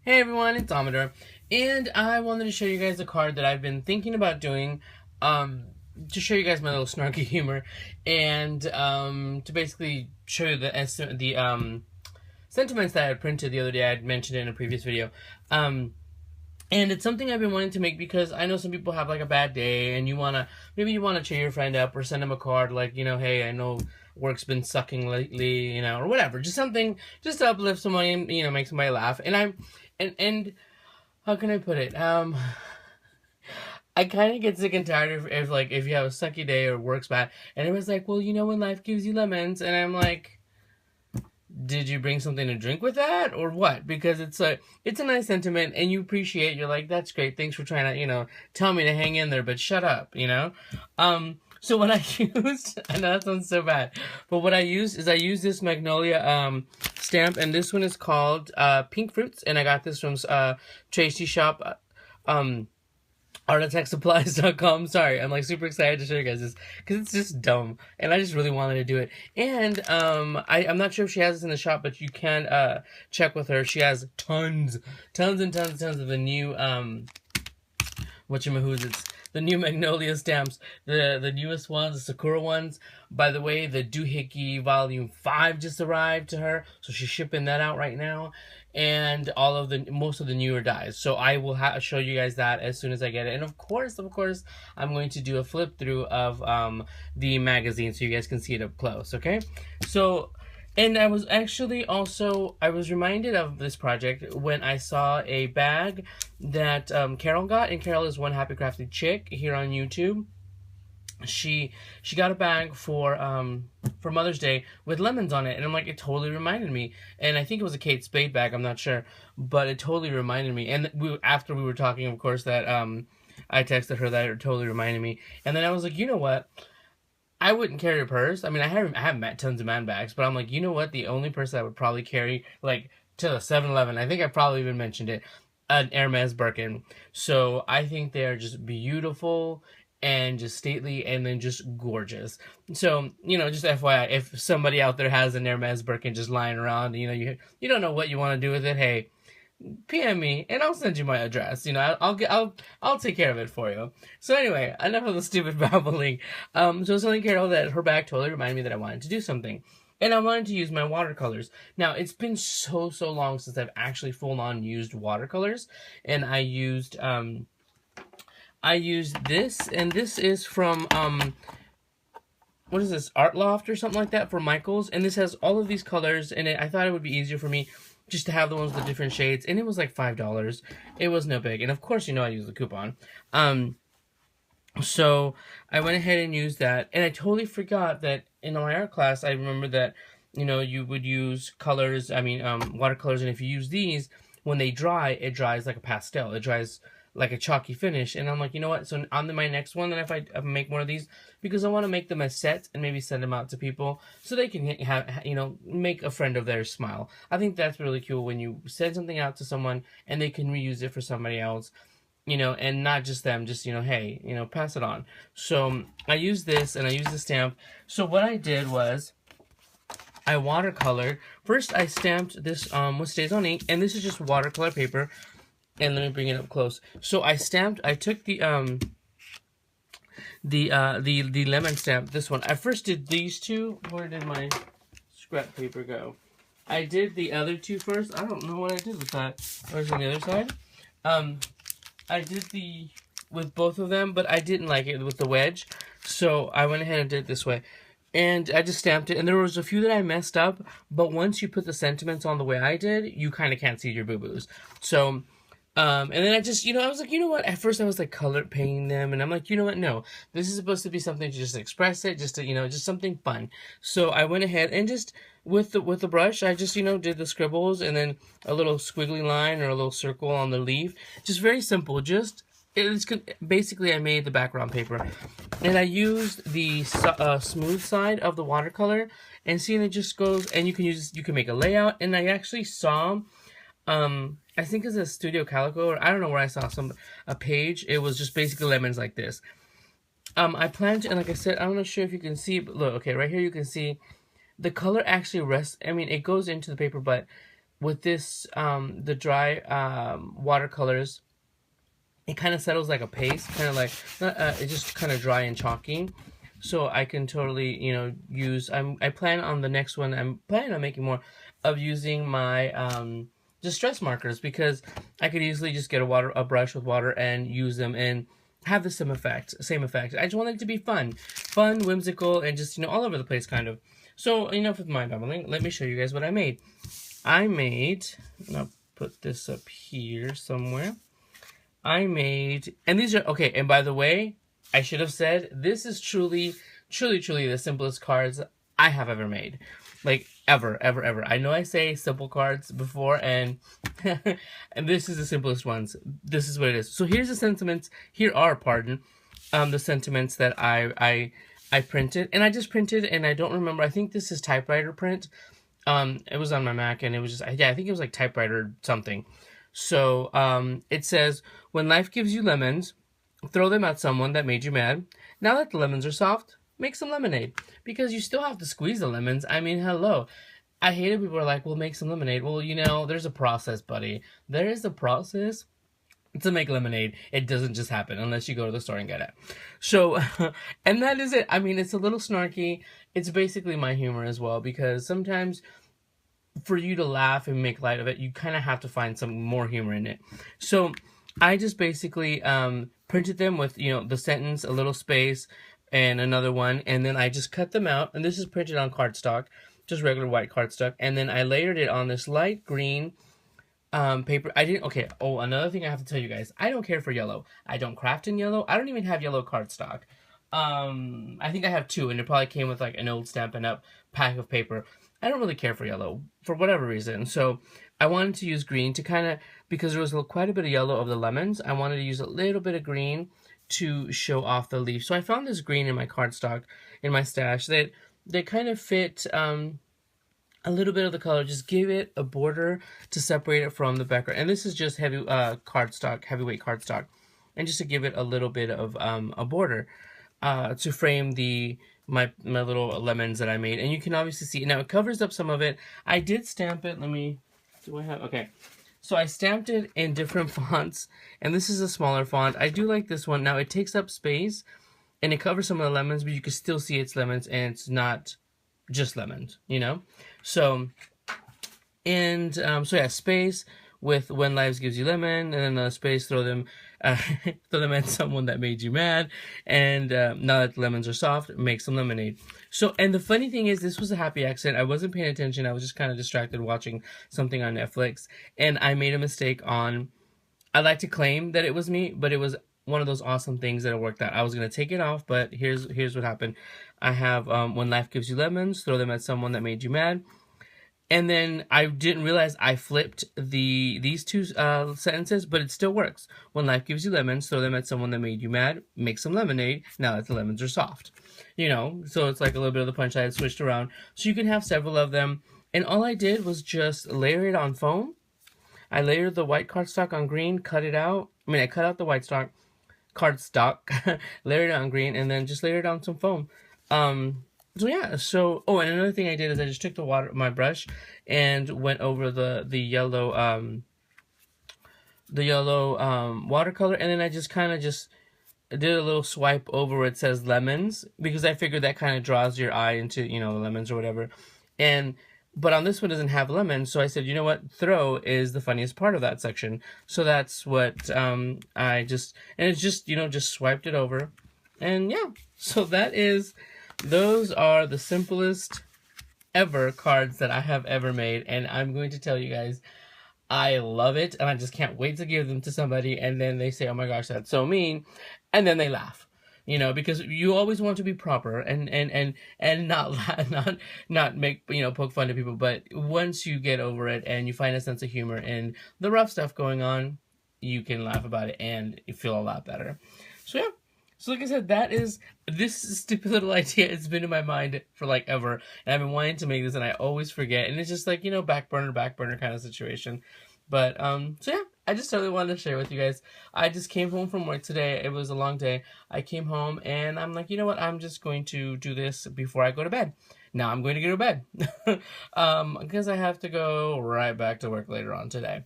Hey everyone, it's Amador, and I wanted to show you guys a card that I've been thinking about doing, um, to show you guys my little snarky humor, and to basically show you the sentiments that I printed the other day. I had mentioned it in a previous video, um, and it's something I've been wanting to make because I know some people have like a bad day, and maybe you wanna cheer your friend up or send them a card like, hey, I know work's been sucking lately, or whatever, just something just to uplift somebody and make somebody laugh. And how can I put it? I kind of get sick and tired of like if you have a sucky day or work's bad, and everyone's like, well, when life gives you lemons, and I'm like, did you bring something to drink with that or what? Because it's a nice sentiment and you appreciate. You're like, that's great. Thanks for trying to tell me to hang in there, but shut up. So what I used, I know that sounds so bad, but what I used is I used this Magnolia stamp, and this one is called Pink Fruits, and I got this from Tracy Shop. artattacksupplies.com. Sorry, I'm like super excited to show you guys this because it's just dumb, and I just really wanted to do it. And I'm not sure if she has this in the shop, but you can check with her. She has tons and tons of the new it's the new Magnolia stamps, the newest ones, the Sakura ones. By the way, the Doohickey Volume 5 just arrived to her, so she's shipping that out right now, and most of the newer dies. So I will show you guys that as soon as I get it, and of course, I'm going to do a flip through of the magazine so you guys can see it up close. Okay, so. And I was reminded of this project when I saw a bag that Carol got, and Carol is One Happy Crafty Chick here on YouTube. She got a bag for Mother's Day with lemons on it, and I'm like, it totally reminded me. And I think it was a Kate Spade bag, I'm not sure, but it totally reminded me. And after we were talking, of course, that I texted her that it totally reminded me, and then I was like, you know what? I wouldn't carry a purse. I mean, I have tons of man bags, but I'm like, you know what? The only purse I would probably carry, like, to the 7-Eleven, I think I probably even mentioned it, an Hermes Birkin. So I think they are just beautiful and just stately and then just gorgeous. So, just FYI, if somebody out there has an Hermes Birkin just lying around, you don't know what you want to do with it, hey, PM me and I'll send you my address. I'll take care of it for you. So anyway, enough of the stupid babbling. So I was telling Carol that her bag totally reminded me that I wanted to do something. And I wanted to use my watercolors. Now, it's been so long since I've actually full on used watercolors. And I used this, and this is from what is this, Art Loft or something like that, for Michaels. And this has all of these colors in it. I thought it would be easier for me just to have the ones with the different shades, and it was like $5. It was no big, and of course, I used the coupon. So I went ahead and used that, and I totally forgot that in my art class, I remember that, you would use colors, watercolors, and if you use these, when they dry, it dries like a pastel. It dries like a chalky finish, and I'm like, you know what? So on my next one, then if I make one of these, because I want to make them as sets and maybe send them out to people so they can make a friend of theirs smile. I think that's really cool when you send something out to someone and they can reuse it for somebody else, and not just them, just hey, pass it on. So I used this and I used the stamp. So what I did was I watercolored. First I stamped this with StazOn ink, and this is just watercolor paper. And let me bring it up close. So I took the lemon stamp, this one. I first did these two. Where did my scrap paper go? I did the other two first. I don't know what I did with that. Where's on the other side? I did with both of them, but I didn't like it with the wedge. So I went ahead and did it this way. And I just stamped it, and there was a few that I messed up, but once you put the sentiments on the way I did, you kind of can't see your boo-boos. So and then I just, I was like, you know what? At first I was like color painting them, and I'm like, you know what? No, this is supposed to be something to just express it, just to, just something fun. So I went ahead and just with the brush, I just, did the scribbles and then a little squiggly line or a little circle on the leaf. Just very simple. Basically I made the background paper, and I used the smooth side of the watercolor, and seeing it just goes, and you can make a layout. And I actually saw I think it's a Studio Calico, or I don't know where I saw a page. It was just basically lemons like this. I planned to, and like I said, I'm not sure if you can see, but look, okay, right here you can see the color actually rests. I mean, it goes into the paper, but with this, the dry watercolors, it kind of settles like a paste, kind of like, not, it's just kind of dry and chalky. So I can totally, use, I plan on the next one, I'm planning on making more of using my distress markers, because I could easily just get a brush with water and use them and have the same effect. I just want it to be fun, whimsical, and just, all over the place kind of. So enough with my babbling. Let me show you guys what I made. I'll put this up here somewhere. And these are, okay, and by the way, I should have said, this is truly the simplest cards I have ever made. Like, ever. I know I say simple cards before, and and this is the simplest ones. This is what it is. So here's the sentiments. Here are, the sentiments that I printed. And I just printed, and I don't remember. I think this is typewriter print. It was on my Mac, and it was just, yeah, I think it was like typewriter something. So, it says, when life gives you lemons, throw them at someone that made you mad. Now that the lemons are soft, make some lemonade. Because you still have to squeeze the lemons. I mean, hello. I hate it. People are like, well, make some lemonade. Well, there's a process, buddy. There is a process to make lemonade. It doesn't just happen unless you go to the store and get it. So, and that is it. I mean, it's a little snarky. It's basically my humor as well, because sometimes for you to laugh and make light of it, you kind of have to find some more humor in it. So I just basically printed them with, the sentence, a little space, and another one, and then I just cut them out, and this is printed on cardstock, just regular white cardstock, and then I layered it on this light green paper. Another thing I have to tell you guys, I don't care for yellow. I don't craft in yellow. I don't even have yellow cardstock. I think I have 2, and it probably came with like an old Stampin' Up! Pack of paper. I don't really care for yellow for whatever reason. So I wanted to use green to kind of, because there was quite a bit of yellow of the lemons, I wanted to use a little bit of green to show off the leaf. So I found this green in my cardstock, in my stash, that they kind of fit a little bit of the color, just give it a border to separate it from the background. And this is just heavyweight cardstock, and just to give it a little bit of a border to frame my little lemons that I made. And you can obviously see, now it covers up some of it. I did stamp it. Okay. So I stamped it in different fonts, and this is a smaller font. I do like this one. Now it takes up space, and it covers some of the lemons, but you can still see it's lemons, and it's not just lemons, So, and so yeah, space with when life gives you lemon, and then a space, throw them at someone that made you mad, and now that the lemons are soft, make some lemonade. So, and the funny thing is, this was a happy accident. I wasn't paying attention. I was just kind of distracted watching something on Netflix, and I made a mistake on, I like to claim that it was me, but it was one of those awesome things that it worked out. I was going to take it off, but here's what happened. I have, when life gives you lemons, throw them at someone that made you mad. And then I didn't realize I flipped these 2 sentences, but it still works. When life gives you lemons, throw them at someone that made you mad. Make some lemonade now that the lemons are soft. So it's like a little bit of the punch I had switched around. So you can have several of them. And all I did was just layer it on foam. I layered the white cardstock on green, cut it out. I cut out the white cardstock, layered it on green, and then just layered on some foam. So yeah, and another thing I did is I just took my brush and went over the yellow watercolor, and then I just kind of did a little swipe over where it says lemons, because I figured that kind of draws your eye into, the lemons or whatever. But on this one doesn't have lemons, so I said, you know what, throw is the funniest part of that section. So that's what just swiped it over. And yeah, so those are the simplest ever cards that I have ever made, and I'm going to tell you guys, I love it, and I just can't wait to give them to somebody, and then they say, oh my gosh, that's so mean, and then they laugh, because you always want to be proper and not make, poke fun to people, but once you get over it and you find a sense of humor in the rough stuff going on, you can laugh about it and you feel a lot better. So yeah. So like I said, this stupid little idea has been in my mind for like ever, and I've been wanting to make this, and I always forget, and it's just like, back burner kind of situation. But, so yeah, I just totally wanted to share with you guys. I just came home from work today. It was a long day. I came home, and I'm like, you know what, I'm just going to do this before I go to bed. Now I'm going to go to bed. Because I have to go right back to work later on today.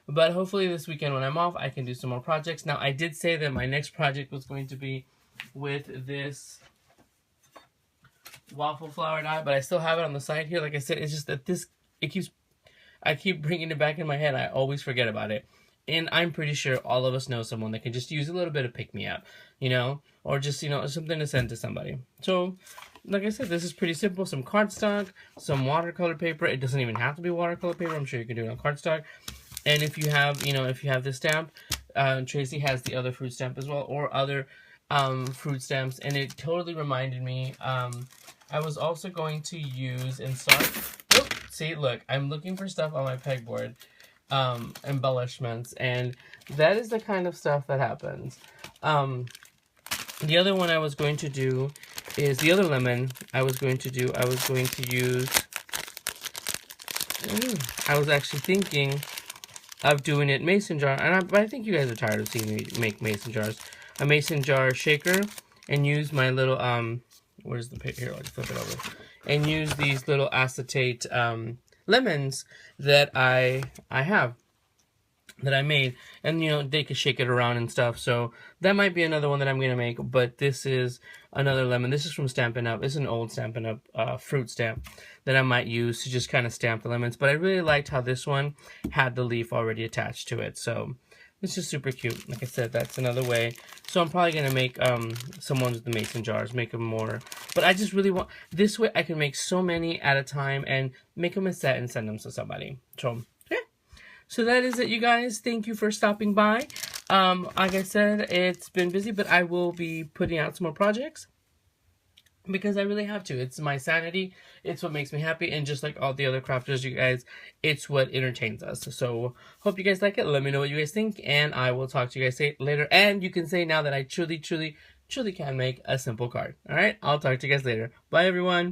But hopefully this weekend when I'm off, I can do some more projects. Now, I did say that my next project was going to be with this waffle flower die, but I still have it on the side here. Like I said, it's just that I keep bringing it back in my head. I always forget about it. And I'm pretty sure all of us know someone that can just use a little bit of pick-me-up, or just, something to send to somebody. So, like I said, this is pretty simple. Some cardstock, some watercolor paper. It doesn't even have to be watercolor paper. I'm sure you can do it on cardstock. And if you have, this stamp, Tracy has the other fruit stamp as well, or other fruit stamps. And it totally reminded me, I was also going to use and start. Oh, see, look, I'm looking for stuff on my pegboard. Embellishments, and that is the kind of stuff that happens. The other one I was going to do is the other lemon I was going to use. I was actually thinking of doing it mason jar, and I think you guys are tired of seeing me make mason jars. A mason jar shaker, and use my little where's the pick here? I'll just flip it over, and use these little acetate lemons that I have, that I made, and they could shake it around and stuff. So that might be another one that I'm gonna make. But this is another lemon. This is from Stampin' Up. It's an old Stampin' Up fruit stamp that I might use to just kind of stamp the lemons. But I really liked how this one had the leaf already attached to it. So it's just super cute. Like I said, that's another way. So I'm probably gonna make some ones with the mason jars, make them more. But I just really want, this way I can make so many at a time and make them a set and send them to somebody. So yeah. So that is it, you guys. Thank you for stopping by. Like I said, it's been busy, but I will be putting out some more projects, because I really have to. It's my sanity. It's what makes me happy. And just like all the other crafters, you guys, it's what entertains us. So hope you guys like it. Let me know what you guys think, and I will talk to you guys later. And you can say now that I truly, truly, truly can make a simple card. All right? I'll talk to you guys later. Bye, everyone.